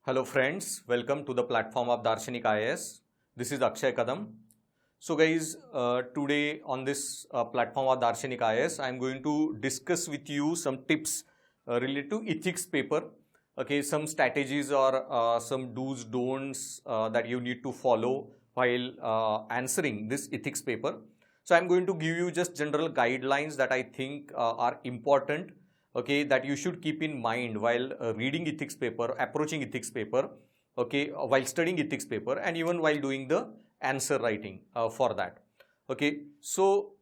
Hello friends, welcome to the platform of Darshanik IAS. This is Akshay Kadam. So guys, today on this platform of Darshanik IAS, I am going to discuss with you some tips related to ethics paper. Okay, some strategies or some do's, don'ts that you need to follow while answering this ethics paper. So I am going to give you just general guidelines that I think are important. Okay, that you should keep in mind while reading ethics paper, approaching ethics paper, okay, while studying ethics paper, and even while doing the answer writing for that. Okay, so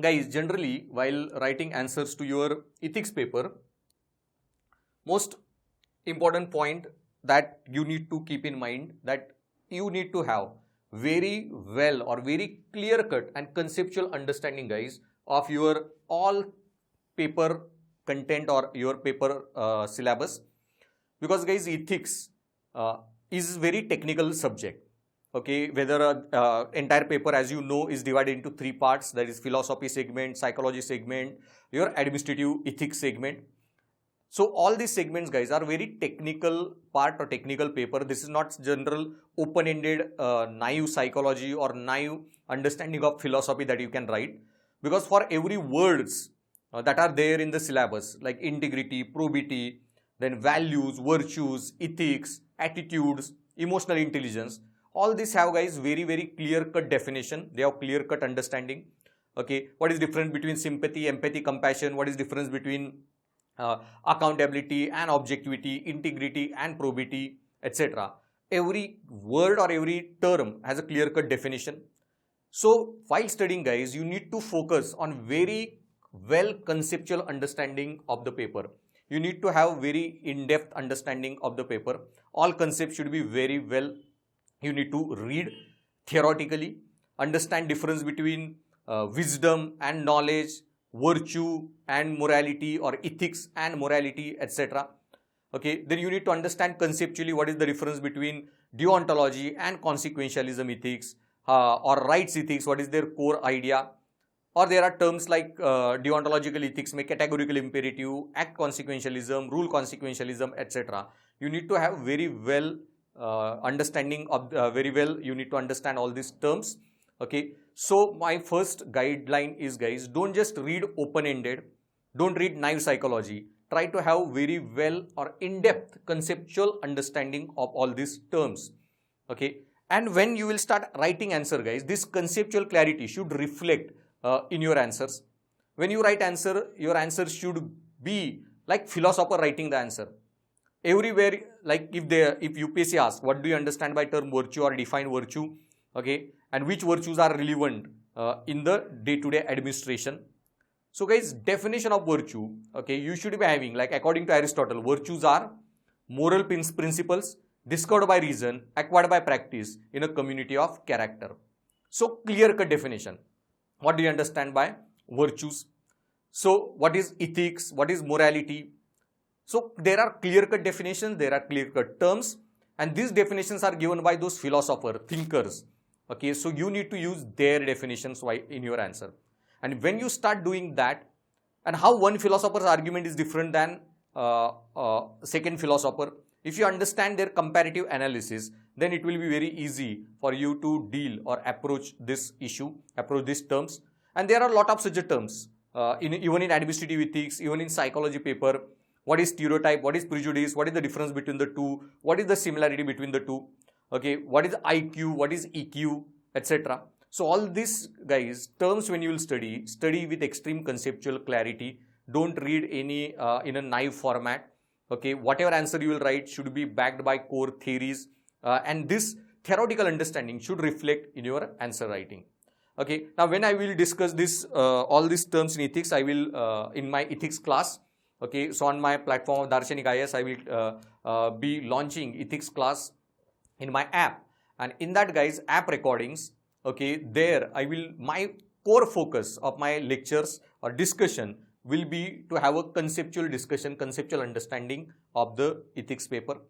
guys, generally while writing answers to your ethics paper, most important point that you need to keep in mind that you need to have very well or very clear cut and conceptual understanding, guys, of your all paper content or your paper syllabus, because guys, ethics is very technical subject. Okay, whether entire paper, as you know, is divided into three parts, that is philosophy segment, psychology segment, your administrative ethics segment. So all these segments, guys, are very technical part or technical paper. This is not general open-ended naive psychology or naive understanding of philosophy that you can write, because for every words that are there in the syllabus, like integrity, probity, then values, virtues, ethics, attitudes, emotional intelligence, all these have, guys, very clear cut definition. They have clear cut understanding. Okay, what is difference between sympathy, empathy, compassion? What is difference between accountability and objectivity, integrity and probity, etc. Every word or every term has a clear cut definition. So while studying, guys, you need to focus on very well conceptual understanding of the paper. You need to have very in-depth understanding of the paper. All concepts should be very well. You need to read theoretically, understand difference between wisdom and knowledge, virtue and morality, or ethics and morality, etc. Okay, then you need to understand conceptually what is the difference between deontology and consequentialism ethics, or rights ethics, what is their core idea. Or there are terms like deontological ethics, categorical imperative, act consequentialism, rule consequentialism, etc. You need to have very well understanding of you need to understand all these terms. Okay, so my first guideline is, guys, don't just read open-ended, don't read naive psychology. Try to have very well or in-depth conceptual understanding of all these terms. Okay, and when you will start writing answer, guys, this conceptual clarity should reflect in your answers. When you write answer, your answer should be like philosopher writing the answer. Everywhere, like if UPSC asks, what do you understand by term virtue or define virtue? Okay, and which virtues are relevant in the day-to-day administration. So guys, definition of virtue, okay, you should be having, like according to Aristotle, virtues are moral principles discovered by reason, acquired by practice in a community of character. So clear-cut definition. What do you understand by virtues? So what is ethics? What is morality? So there are clear-cut definitions, there are clear-cut terms, and these definitions are given by those philosophers, thinkers. Okay, so you need to use their definitions in your answer. And when you start doing that, and how one philosopher's argument is different than second philosopher, if you understand their comparative analysis, then it will be very easy for you to deal or approach this issue, approach these terms. And there are a lot of such terms, even in administrative ethics, even in psychology paper. What is stereotype? What is prejudice? What is the difference between the two? What is the similarity between the two? Okay, what is IQ? What is EQ? Etc. So all these, guys, terms, when you will study with extreme conceptual clarity. Don't read any in a naive format. Okay, whatever answer you will write should be backed by core theories, and this theoretical understanding should reflect in your answer writing. Okay, now when I will discuss this all these terms in ethics, I will in my ethics class. Okay, so on my platform of Darshanik IAS, I will be launching ethics class in my app, and in that, guys, app recordings. Okay, there my core focus of my lectures or discussion will be to have a conceptual discussion, conceptual understanding of the ethics paper.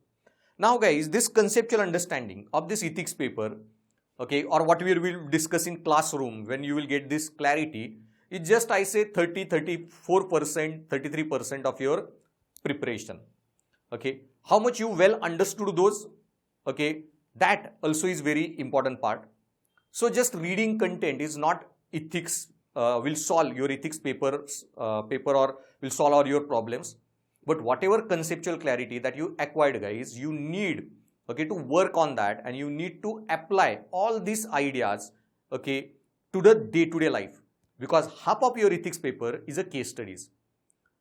Now, guys, this conceptual understanding of this ethics paper, okay, or what we will discuss in classroom when you will get this clarity, is just, I say, 34%, 33% of your preparation. Okay, how much you well understood those, okay, that also is very important part. So just reading content is not ethics, will solve your ethics paper or will solve all your problems. But whatever conceptual clarity that you acquired, guys, you need, okay, to work on that, and you need to apply all these ideas, okay, to the day-to-day life, because half of your ethics paper is a case studies.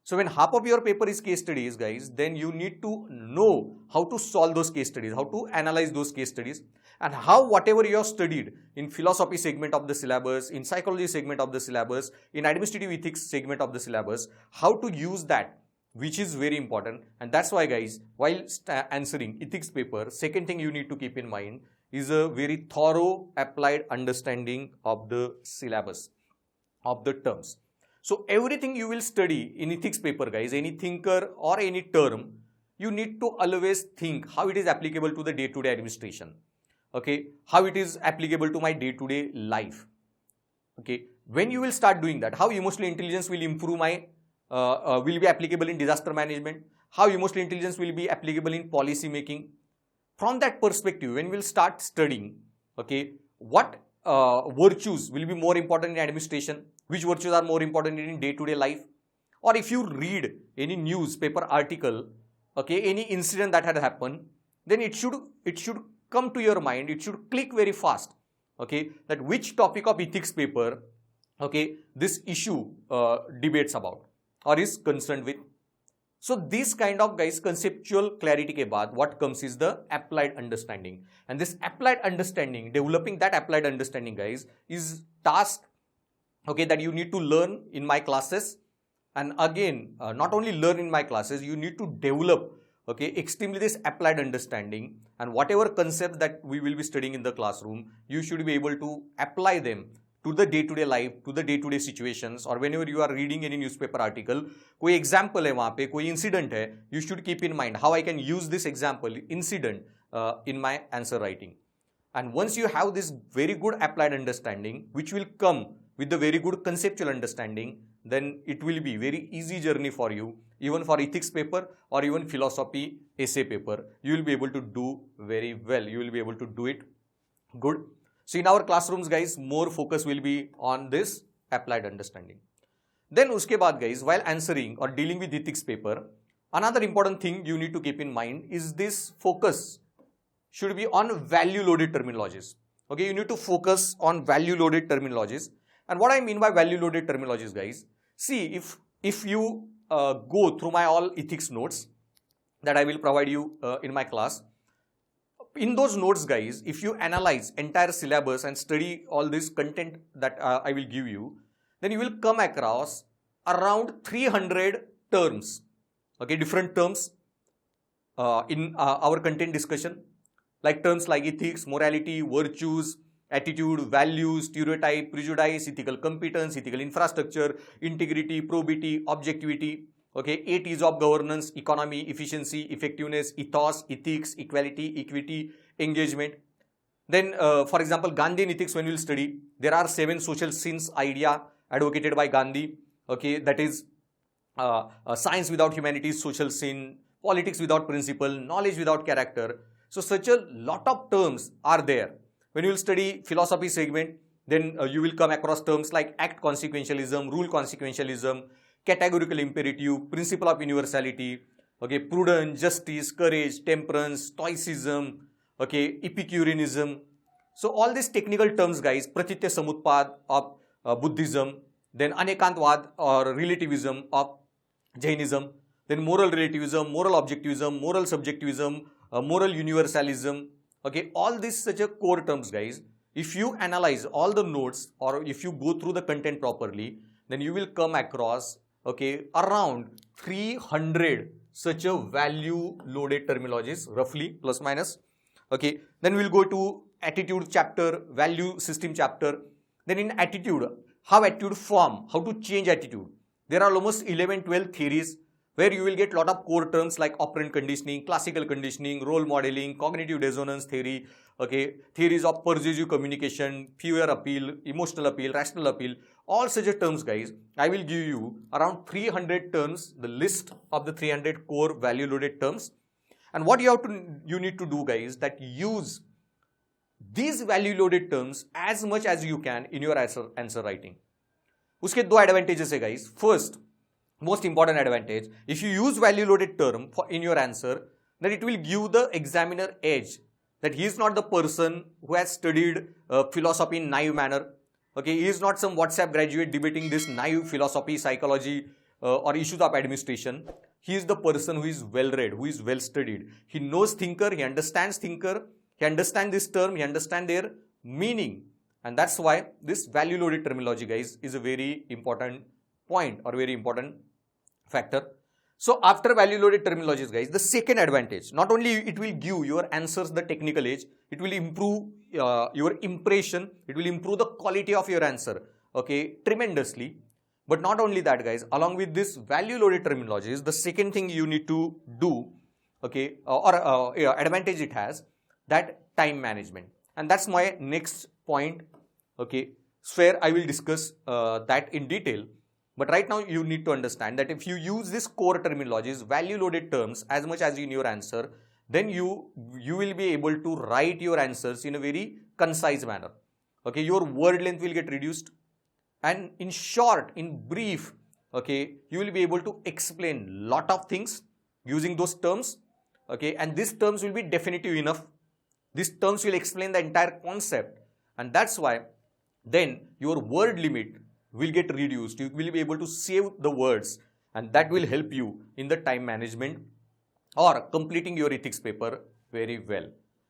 So when half of your paper is case studies, guys, then you need to know how to solve those case studies, how to analyze those case studies, and how whatever you have studied in philosophy segment of the syllabus, in psychology segment of the syllabus, in administrative ethics segment of the syllabus, how to use that, which is very important. And that's why, guys, while answering ethics paper, second thing you need to keep in mind is a very thorough applied understanding of the syllabus, of the terms. So everything you will study in ethics paper, guys, any thinker or any term, you need to always think how it is applicable to the day-to-day administration. Okay, how it is applicable to my day-to-day life. Okay, when you will start doing that, how emotional intelligence will improve my, will be applicable in disaster management, how emotional intelligence will be applicable in policy making. From that perspective, when we will start studying, okay, what virtues will be more important in administration, which virtues are more important in day-to-day life, or if you read any newspaper article, okay, any incident that had happened, then it should come to your mind, it should click very fast, okay, that which topic of ethics paper, okay, this issue debates about or is concerned with. So this kind of, guys, conceptual clarity ke baad, what comes is the applied understanding. And this applied understanding, developing that applied understanding, guys, is task, okay, that you need to learn in my classes. And again, not only learn in my classes, you need to develop, okay, extremely this applied understanding, and whatever concepts that we will be studying in the classroom, you should be able to apply them to the day-to-day life, to the day-to-day situations, or whenever you are reading any newspaper article, कोई example है वहाँ पे, कोई incident है, you should keep in mind how I can use this example, incident, in my answer writing. And once you have this very good applied understanding, which will come with the very good conceptual understanding, then it will be very easy journey for you, even for ethics paper or even philosophy essay paper. You will be able to do very well. You will be able to do it good. So in our classrooms, guys, more focus will be on this applied understanding. Then uske baad, guys, while answering or dealing with ethics paper, another important thing you need to keep in mind is this focus should be on value loaded terminologies. Okay, you need to focus on value loaded terminologies. And what I mean by value loaded terminologies, guys, see, if you go through my all ethics notes that I will provide you in my class, in those notes, guys, if you analyze entire syllabus and study all this content that I will give you, then you will come across around 300 terms, okay, different terms in our content discussion, like terms like ethics, morality, virtues, attitude, values, stereotype, prejudice, ethical competence, ethical infrastructure, integrity, probity, objectivity, okay, 8 E's of governance, economy, efficiency, effectiveness, ethos, ethics, equality, equity, engagement. Then, for example, Gandhian ethics, when we will study, there are 7 social sins idea advocated by Gandhi, okay, that is science without humanities, social sin, politics without principle, knowledge without character. So such a lot of terms are there. When you will study philosophy segment, then you will come across terms like act consequentialism, rule consequentialism, categorical imperative, principle of universality, okay, prudence, justice, courage, temperance, stoicism, okay, epicureanism. So all these technical terms, guys, pratitya samutpad of Buddhism, then anekantvad or relativism of Jainism, then moral relativism, moral objectivism, moral subjectivism, moral universalism. Okay, all these such a core terms, guys. If you analyze all the notes or if you go through the content properly, then you will come across, okay, around 300 such a value loaded terminologies, roughly plus minus. Okay, then we'll go to attitude chapter, value system chapter. Then in attitude, how attitude form, how to change attitude. There are almost 11-12 theories where you will get a lot of core terms like operant conditioning, classical conditioning, role modeling, cognitive dissonance theory, okay, theories of persuasive communication, fear appeal, emotional appeal, rational appeal, all such terms, guys. I will give you around 300 terms, the list of the 300 core value loaded terms, And what you need to do, guys, that use these value loaded terms as much as you can in your answer writing. उसके दो advantages है, guys. First, most important advantage, if you use value loaded term in your answer, then it will give the examiner edge that he is not the person who has studied philosophy in naive manner. Okay, he is not some WhatsApp graduate debating this naive philosophy, psychology or issues of administration. He is the person who is well read, who is well studied. He knows thinker, he understands this term, he understands their meaning. And that's why this value loaded terminology, guys, is a very important point or very important factor. So after value loaded terminologies, guys, the second advantage, not only it will give your answers the technical edge, it will improve your impression, it will improve the quality of your answer, okay, tremendously. But not only that, guys, along with this value loaded terminologies, the second thing you need to do, okay, advantage it has, that time management. And that's my next point, okay, where I will discuss that in detail. But right now you need to understand that if you use this core terminologies, value loaded terms as much as in your answer, then you will be able to write your answers in a very concise manner. Okay, your word length will get reduced. And in short, in brief, okay, you will be able to explain lot of things using those terms. Okay, and these terms will be definitive enough. These terms will explain the entire concept. And that's why then your word limit will get reduced. You will be able to save the words, and that will help you in the time management or completing your ethics paper very well.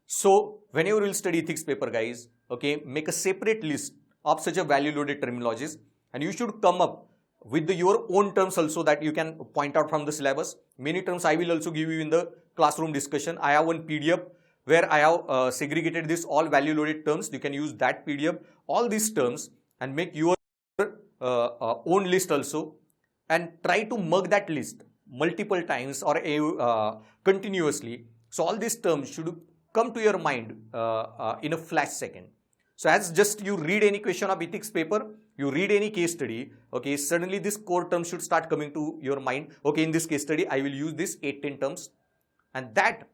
So whenever you will study ethics paper, guys, okay, make a separate list of such a value loaded terminologies, and you should come up with your own terms also that you can point out from the syllabus. Many terms I will also give you in the classroom discussion. I have one PDF where I have segregated this all value loaded terms. You can use that PDF, all these terms, and make your own list also, and try to mug that list multiple times or continuously. So all these terms should come to your mind in a flash second. So as just you read any question of ethics paper, you read any case study, okay, suddenly this core term should start coming to your mind. Okay, in this case study, I will use this 8-10 terms, and that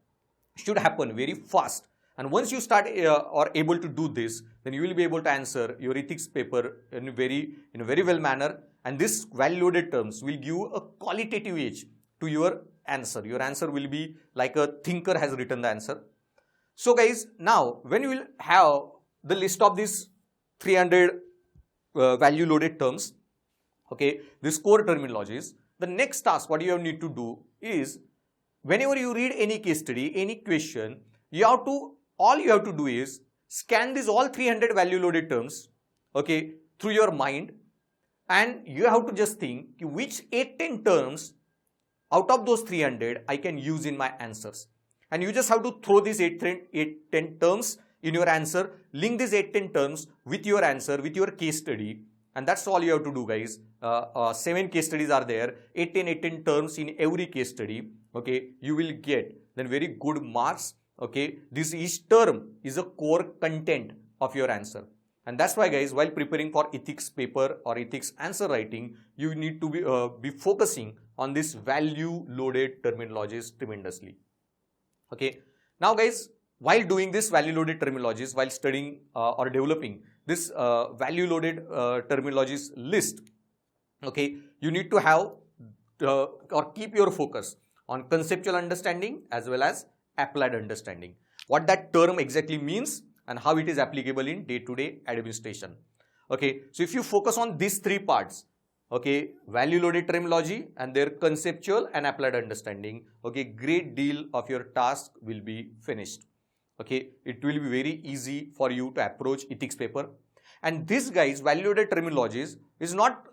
should happen very fast. And once you start or able to do this, then you will be able to answer your ethics paper in a very well manner. And this value loaded terms will give a qualitative edge to your answer. Your answer will be like a thinker has written the answer. So guys, now when you will have the list of these 300 value loaded terms, okay, these core terminologies, the next task what you need to do is, whenever you read any case study, any question, all you have to do is scan these all 300 value loaded terms, okay, through your mind, and you have to just think which 8-10 terms out of those 300 I can use in my answers. And you just have to throw these 8-10 terms in your answer, link these 8-10 terms with your answer, with your case study, and that's all you have to do, guys. 7 case studies are there, 8-10 terms in every case study, okay, you will get then very good marks. Okay, this each term is a core content of your answer. And that's why, guys, while preparing for ethics paper or ethics answer writing, you need to be focusing on this value loaded terminologies tremendously. Okay, now guys, while doing this value loaded terminologies, while studying or developing this value loaded terminologies list, okay, you need to have or keep your focus on conceptual understanding as well as applied understanding. What that term exactly means and how it is applicable in day-to-day administration. Okay, so if you focus on these 3 parts, okay, value loaded terminology and their conceptual and applied understanding, okay, great deal of your task will be finished. Okay, it will be very easy for you to approach ethics paper. And this, guys, value loaded terminologies is not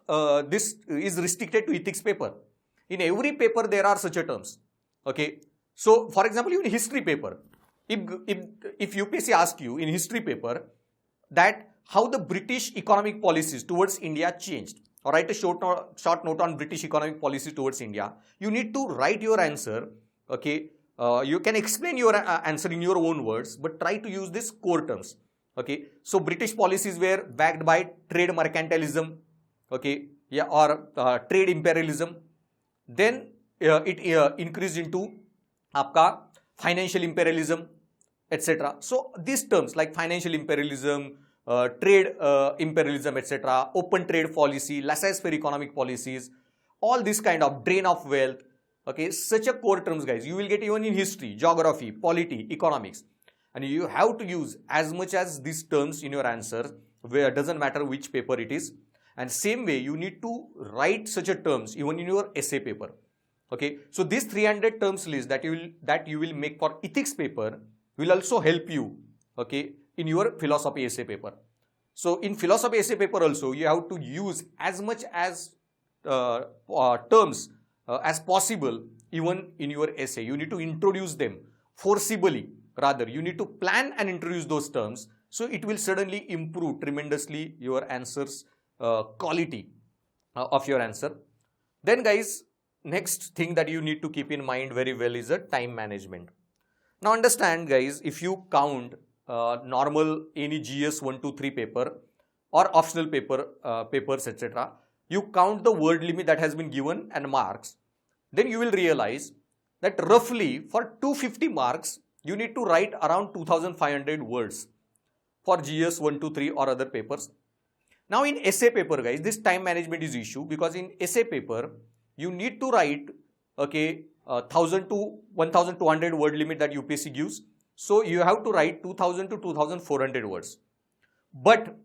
this is restricted to ethics paper. In every paper there are such a terms. Okay, so for example, in history paper, if UPSC asks you in history paper that how the British economic policies towards India changed, or write a short note on British economic policies towards India, you need to write your answer. Okay, you can explain your answer in your own words, but try to use these core terms. Okay, so British policies were backed by trade mercantilism, okay, yeah, or trade imperialism. Then it increased into आपका financial imperialism, etc. So these terms like financial imperialism, trade imperialism, etc., open trade policy, laissez-faire economic policies, all this kind of drain of wealth, okay, such a core terms, guys, you will get even in history, geography, polity, economics, and you have to use as much as these terms in your answer, where it doesn't matter which paper it is. And same way, you need to write such a terms even in your essay paper. Okay, so this 300 terms list that you will make for ethics paper will also help you, okay, in your philosophy essay paper. So in philosophy essay paper also, you have to use as much as terms as possible even in your essay. You need to introduce them forcibly. Rather, you need to plan and introduce those terms. So it will suddenly improve tremendously your answers quality of your answer. Then guys, next thing that you need to keep in mind very well is a time management. Now understand guys, if you count normal any GS 1, 2, 3 paper or optional papers, etc., you count the word limit that has been given and marks, then you will realize that roughly for 250 marks, you need to write around 2500 words for GS 1, 2, 3 or other papers. Now in essay paper guys, this time management is issue, because in essay paper, you need to write, okay, 1000 to 1200 word limit that UPSC gives. So you have to write 2000 to 2400 words. But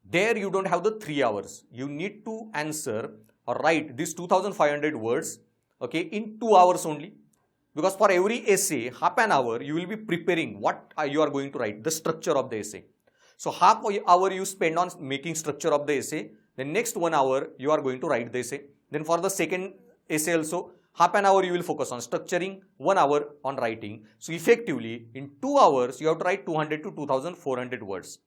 there you don't have the 3 hours. You need to answer or write this 2500 words, okay, in 2 hours only. Because for every essay, half an hour, you will be preparing what you are going to write, the structure of the essay. So half hour you spend on making structure of the essay. The next 1 hour, you are going to write the essay. Then for the second essay also, half an hour you will focus on structuring, 1 hour on writing. So effectively, in 2 hours, you have to write 200 to 2400 words.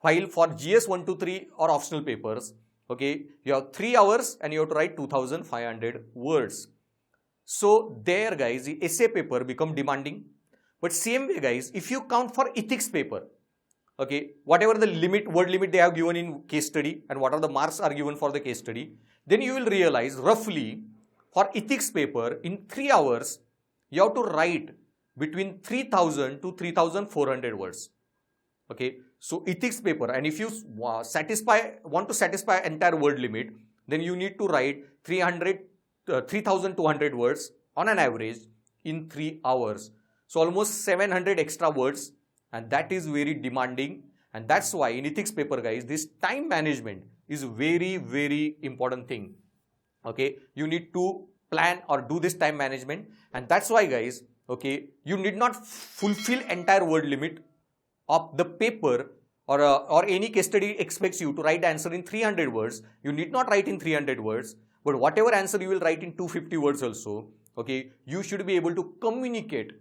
While for GS 1, 2, 3 or optional papers, okay, you have 3 hours and you have to write 2500 words. So there guys, the essay paper become demanding. But same way guys, if you count for ethics paper, okay, whatever the limit, word limit they have given in case study and what are the marks are given for the case study, then you will realize roughly for ethics paper in 3 hours, you have to write between 3000 to 3400 words. Okay, so ethics paper, and if you want to satisfy entire word limit, then you need to write 3200 words on an average in 3 hours. So almost 700 extra words, and that is very demanding. And that's why in ethics paper guys, this time management is very, very important thing. Okay, you need to plan or do this time management, and that's why guys, okay, you need not fulfill entire word limit of the paper, or any case study expects you to write the answer in 300 words. You need not write in 300 words, but whatever answer you will write in 250 words also, okay, you should be able to communicate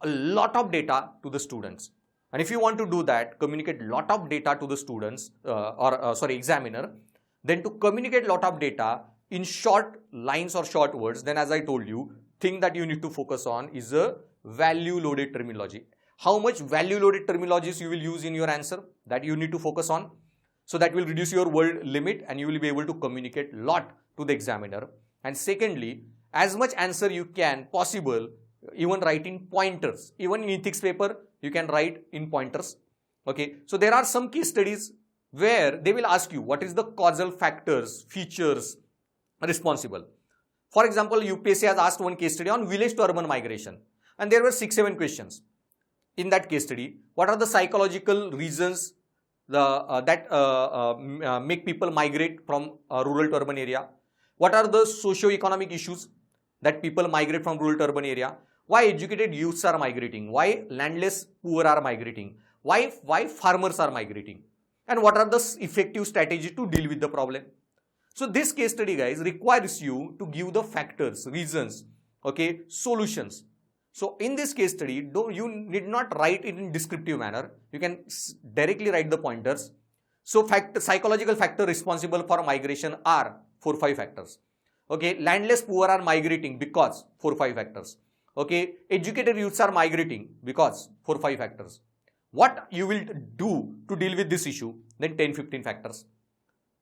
a lot of data to the students. And if you want to do that, communicate lot of data to the students examiner, then to communicate lot of data in short lines or short words, then as I told you, thing that you need to focus on is a value loaded terminology. How much value loaded terminologies you will use in your answer, that you need to focus on. So that will reduce your word limit and you will be able to communicate lot to the examiner. And secondly, as much answer you can possible, even write in pointers. Even in ethics paper, you can write in pointers. Okay, so there are some case studies where they will ask you what is the causal factors, features responsible. For example, UPSC has asked one case study on village to urban migration, and there were 6-7 questions. In that case study, what are the psychological reasons that make people migrate from rural to urban area? What are the socio-economic issues that people migrate from rural to urban area? Why educated youths are migrating? Why landless poor are migrating? Why farmers are migrating? And what are the effective strategies to deal with the problem? So this case study guys requires you to give the factors, reasons, okay, solutions. So in this case study, you need not write it in descriptive manner. You can directly write the pointers. So psychological factor responsible for migration are 4-5 factors. Okay, landless poor are migrating because 4-5 factors. Okay, educated youths are migrating because 4-5 factors. What you will do to deal with this issue? Then 10-15 factors.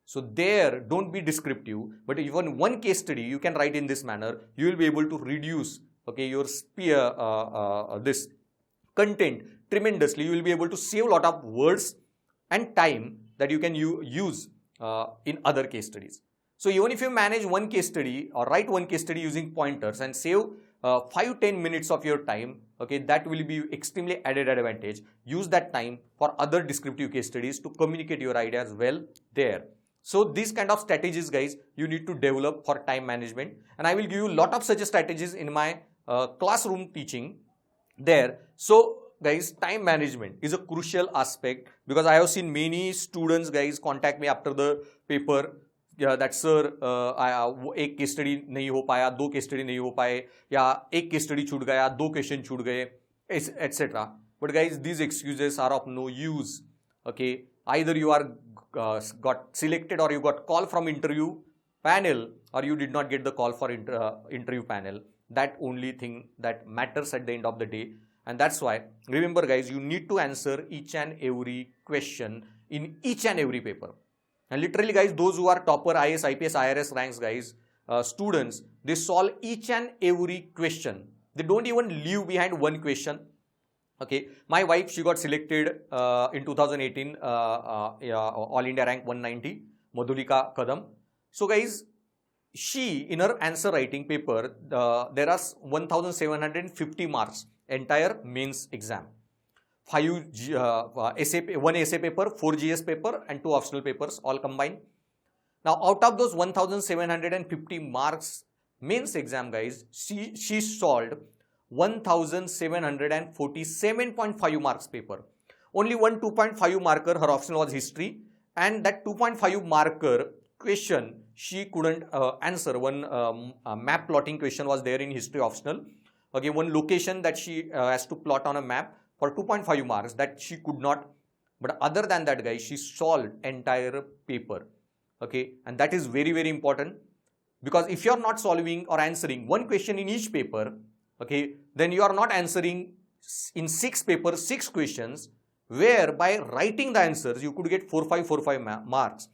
So there, don't be descriptive, but even one case study you can write in this manner, you will be able to reduce okay, your this content tremendously. You will be able to save a lot of words and time that you can use in other case studies. So even if you manage one case study or write one case study using pointers and save 5-10 minutes of your time, okay, that will be extremely added advantage. Use that time for other descriptive case studies to communicate your ideas well there. So these kind of strategies, guys, you need to develop for time management, and I will give you a lot of such strategies in my classroom teaching there. So guys, time management is a crucial aspect, because I have seen many students, guys, contact me after the paper that sir एक case study नहीं हो पाया, 2 case study नहीं हो पाए, या एक case study छूट गया, 2 क्वेश्चन छूट गए, etc. But guys, these excuses are of no use. Okay, either you are got selected or you got call from interview panel, or you did not get the call for interview panel. That only thing that matters at the end of the day. And that's why, remember guys, you need to answer each and every question in each and every paper. And literally guys, those who are topper IAS, IPS, IRS ranks, guys, students, they solve each and every question. They don't even leave behind one question. Okay, my wife, she got selected in 2018 All India rank 190, Madhulika Kadam. So guys, she, in her answer writing paper, there are 1750 marks entire mains exam. 1 essay paper, 4 GS paper and 2 optional papers all combined. Now out of those 1750 marks mains exam, guys, she solved 1747.5 marks paper. Only one 2.5 marker, her optional was history, and that 2.5 marker question she couldn't answer. One map plotting question was there in history optional. Okay, one location that she has to plot on a map for 2.5 marks, that she could not. But other than that, guys, she solved entire paper. Okay, and that is very, very important, because if you are not solving or answering one question in each paper, okay, then you are not answering in 6 papers 6 questions, where by writing the answers you could get 45 marks.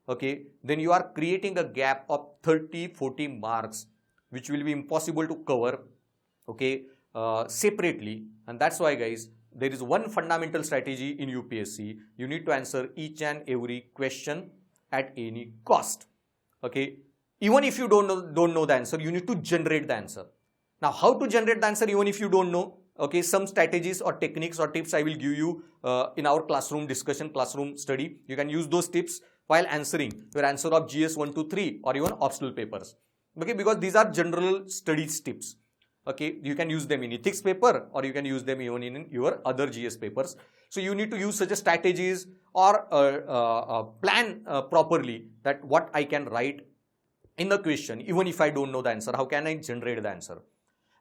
Okay, then you are creating a gap of 30-40 marks, which will be impossible to cover, okay, separately. And that's why, guys, there is one fundamental strategy in UPSC. You need to answer each and every question at any cost. Okay, even if you don't know the answer, you need to generate the answer. Now, how to generate the answer even if you don't know? Okay, some strategies or techniques or tips I will give you in our classroom discussion, classroom study. You can use those tips while answering your answer of GS 1 to 3 or even optional papers. Okay, because these are general studies tips. Okay, you can use them in ethics paper, or you can use them even in your other GS papers. So you need to use such a strategies or plan properly, that what I can write in the question, even if I don't know the answer, how can I generate the answer?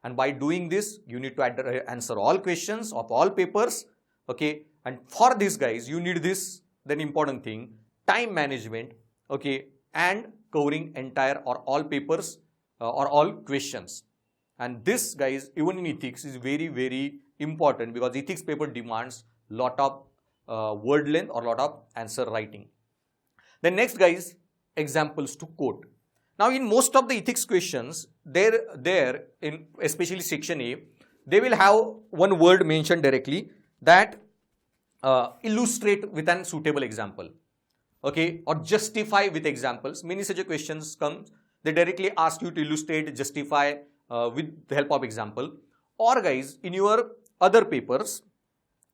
And by doing this, you need to answer all questions of all papers. Okay, and for this, guys, you need this, then important thing, time management. Okay, and covering entire or all papers or all questions. And this, guys, even in ethics is very, very important, because ethics paper demands lot of word length or lot of answer writing. Then next, guys, examples to quote. Now, in most of the ethics questions, there in especially section A, they will have one word mentioned directly, that illustrate with an suitable example. Okay, or justify with examples. Many such questions come. They directly ask you to illustrate, justify with the help of example. Or, guys, in your other papers,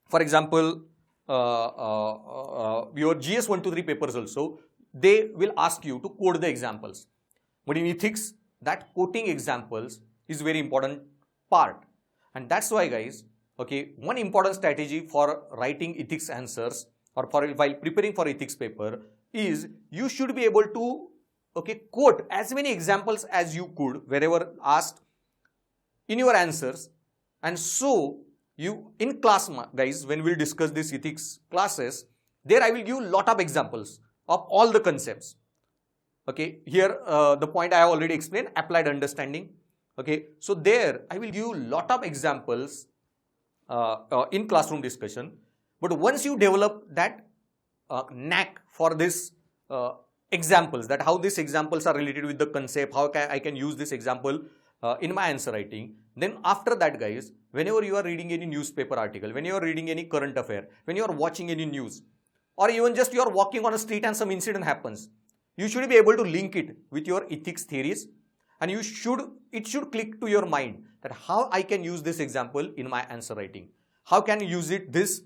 for example, your GS 1 to 3 papers also, they will ask you to quote the examples. But in ethics, that quoting examples is very important part. And that's why, guys, okay, one important strategy for writing ethics answers, or while preparing for ethics paper, is you should be able to, okay, quote as many examples as you could wherever asked in your answers. And so you, in class, guys, when we'll discuss this ethics classes, there I will give lot of examples of all the concepts. Okay, here the point I have already explained, applied understanding. Okay, so there I will give lot of examples in classroom discussion. But once you develop that knack for this examples, that how these examples are related with the concept, how I can use this example in my answer writing, then after that guys, whenever you are reading any newspaper article, when you are reading any current affair, when you are watching any news, or even just you are walking on a street and some incident happens, you should be able to link it with your ethics theories, and it should click to your mind that how I can use this example in my answer writing, how can I use this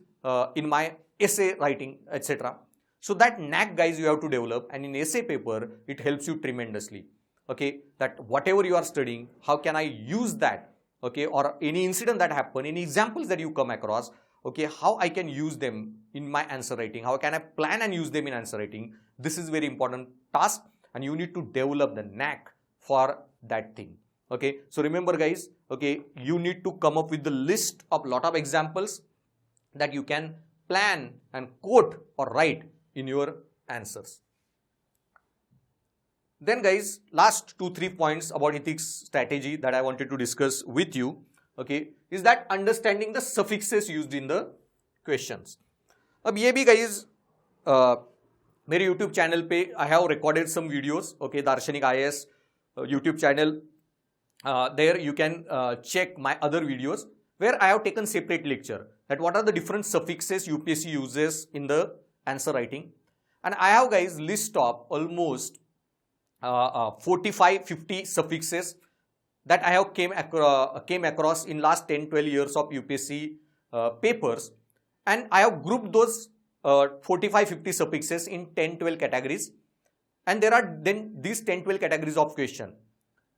in my essay writing, etc. So that knack guys you have to develop, and in essay paper it helps you tremendously. Okay, that whatever you are studying, how can I use that? Okay, or any incident that happened, any examples that you come across, okay, how I can use them in my answer writing, how can I plan and use them in answer writing. This is very important task, and you need to develop the knack for that thing. Okay, so remember guys, okay, you need to come up with the list of lot of examples that you can plan and quote or write in your answers. Then guys, last 2-3 points about ethics strategy that I wanted to discuss with you, okay, is that understanding the suffixes used in the questions. अब ये भी guys मेरे YouTube channel पे I have recorded some videos, okay, दार्शनिक IAS YouTube channel. There you can check my other videos where I have taken separate lecture that what are the different suffixes UPSC uses in the answer writing, and I have guys list of almost 45-50 suffixes that I have came across in last 10-12 years of UPSC papers, and I have grouped those 45-50 suffixes in 10-12 categories, and there are then these 10-12 categories of question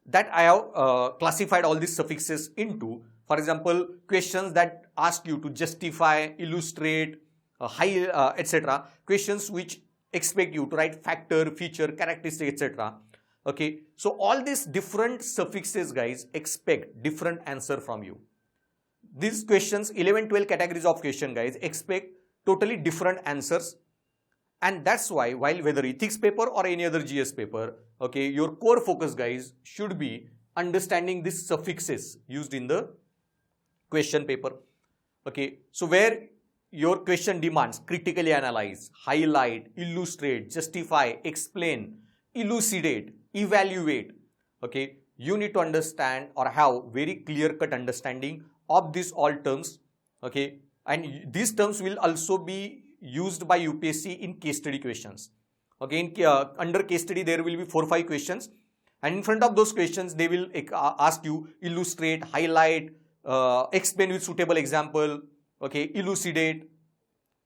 that I have classified all these suffixes into. For example, questions that ask you to justify, illustrate, etc. Questions which expect you to write factor, feature, characteristic, etc. Okay, so all these different suffixes guys expect different answer from you. These questions, 11-12 categories of question guys, expect totally different answers, and that's why while whether ethics paper or any other GS paper, okay, your core focus guys should be understanding these suffixes used in the question paper. Okay, so where your question demands critically analyze, highlight, illustrate, justify, explain, elucidate, evaluate, okay, you need to understand or have very clear-cut understanding of these all terms, okay, and these terms will also be used by UPSC in case study questions. Okay, in, under case study there will be 4-5 questions, and in front of those questions they will ask you illustrate, highlight, explain with suitable example, okay, elucidate,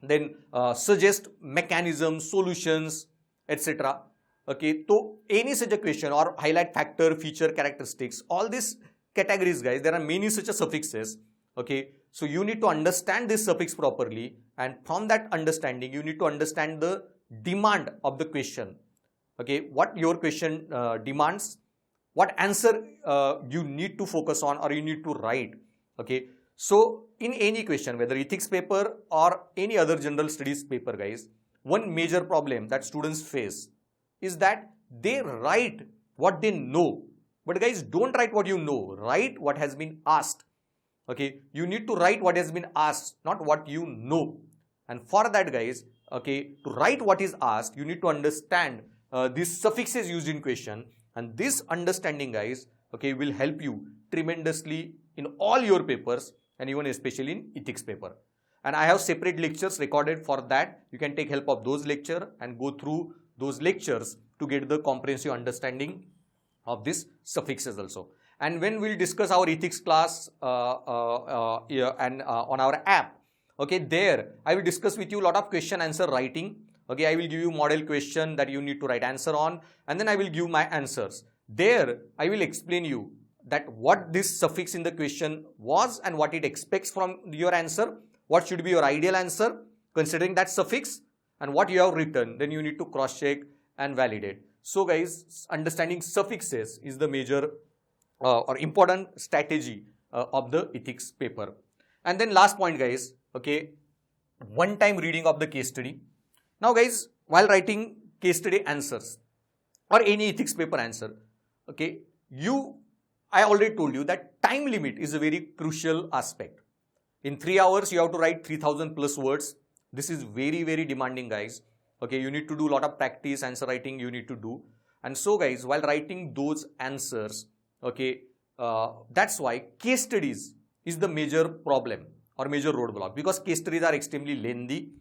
then suggest mechanisms, solutions, etc. Okay, so any such a question or highlight factor, feature, characteristics, all these categories guys, there are many such a suffixes. Okay, so you need to understand this suffix properly, and from that understanding you need to understand the demand of the question. Okay, what your question demands, what answer you need to focus on or you need to write. Okay, so in any question, whether ethics paper or any other general studies paper guys, one major problem that students face is that they write what they know, but guys don't write what you know, write what has been asked. Okay, you need to write what has been asked, not what you know. And for that guys, okay, to write what is asked, you need to understand these suffixes used in question, and this understanding guys, okay, will help you tremendously in all your papers, and even especially in ethics paper. And I have separate lectures recorded for that. You can take help of those lectures and go through those lectures to get the comprehensive understanding of these suffixes also. And when we'll discuss our ethics class on our app, okay, there I will discuss with you a lot of question answer writing. Okay, I will give you model question that you need to write answer on, and then I will give my answers. There I will explain you that what this suffix in the question was and what it expects from your answer, what should be your ideal answer considering that suffix, and what you have written. Then you need to cross check and validate. So guys, understanding suffixes is the major or important strategy of the ethics paper. And then last point guys, okay, one time reading of the case study. Now guys, while writing case study answers or any ethics paper answer, okay, I already told you that time limit is a very crucial aspect. In 3 hours you have to write 3000 plus words. This is very, very demanding guys. Okay, you need to do a lot of practice, answer writing you need to do. And so guys, while writing those answers, okay, that's why case studies is the major problem or major roadblock, because case studies are extremely lengthy.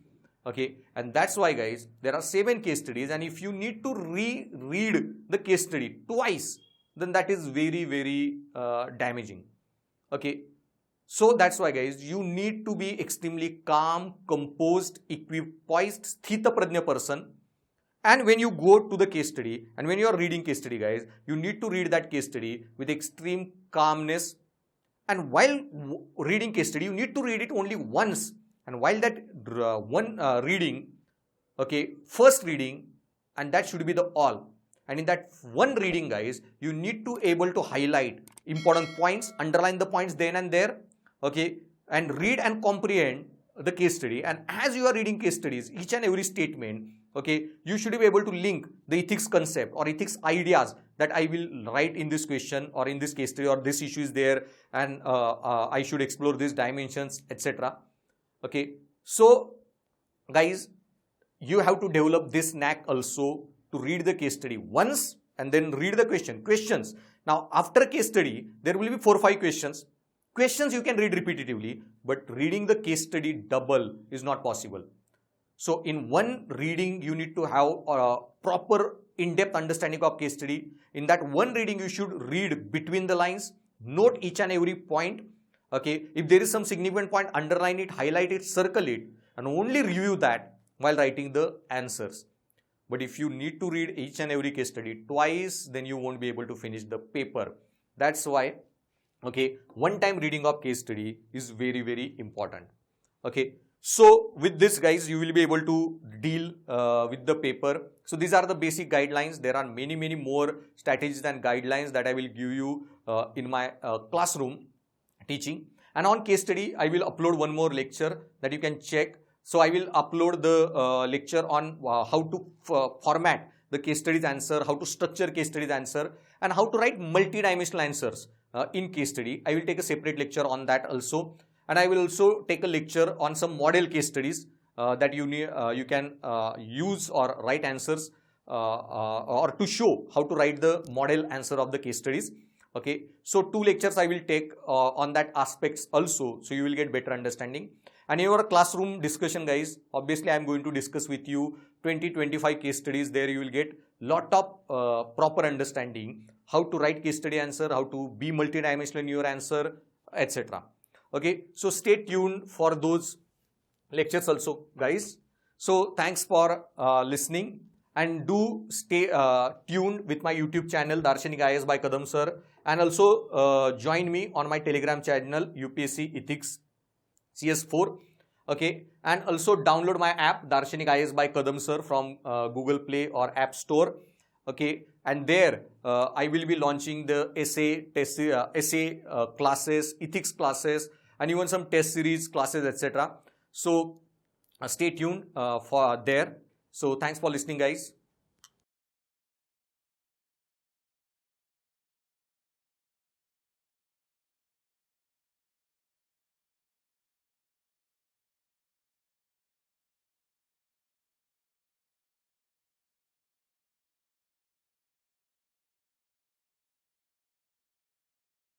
Okay, and that's why guys, there are 7 case studies, and if you need to read the case study twice, then that is very, very damaging. Okay, so that's why guys, you need to be extremely calm, composed, equipoised, sthita prajna person. And when you go to the case study and when you are reading case study guys, you need to read that case study with extreme calmness. And while reading case study, you need to read it only once. And while that reading, okay, first reading, and that should be the all. And in that one reading guys, you need to able to highlight important points, underline the points then and there, okay, and read and comprehend the case study. And as you are reading case studies, each and every statement, okay, you should be able to link the ethics concept or ethics ideas that I will write in this question or in this case study, or this issue is there, and I should explore these dimensions, etc. Okay, so guys, you have to develop this knack also to read the case study once and then read the questions. Now, after case study, there will be 4 or 5 questions. Questions you can read repetitively, but reading the case study double is not possible. So, in one reading, you need to have a proper in-depth understanding of case study. In that one reading, you should read between the lines, note each and every point. Okay, if there is some significant point, underline it, highlight it, circle it, and only review that while writing the answers. But if you need to read each and every case study twice, then you won't be able to finish the paper. That's why, okay, one-time reading of case study is very, very important. Okay, so with this guys, you will be able to deal with the paper. So these are the basic guidelines. There are many, many more strategies and guidelines that I will give you in my classroom teaching. And on case study, I will upload one more lecture that you can check. So I will upload the lecture on how to format the case studies answer, how to structure case studies answer, and how to write multi-dimensional answers in case study. I will take a separate lecture on that also. And I will also take a lecture on some model case studies that you can use or write answers or to show how to write the model answer of the case studies. Okay, so 2 lectures I will take on that aspects also, so you will get better understanding. And in your classroom discussion guys, obviously I am going to discuss with you 20-25 case studies. There you will get lot of proper understanding, how to write case study answer, how to be multidimensional in your answer, etc. Okay, so stay tuned for those lectures also guys. So thanks for listening, and do stay tuned with my YouTube channel Darshanik IAS by Kadam sir, and also join me on my Telegram channel UPSC Ethics CS4. Okay, and also download my app Darshanik IAS by Kadam sir from Google Play or App Store. Okay, and there I will be launching the essay classes, ethics classes, and even some test series classes, etc. So stay tuned for there. So thanks for listening guys.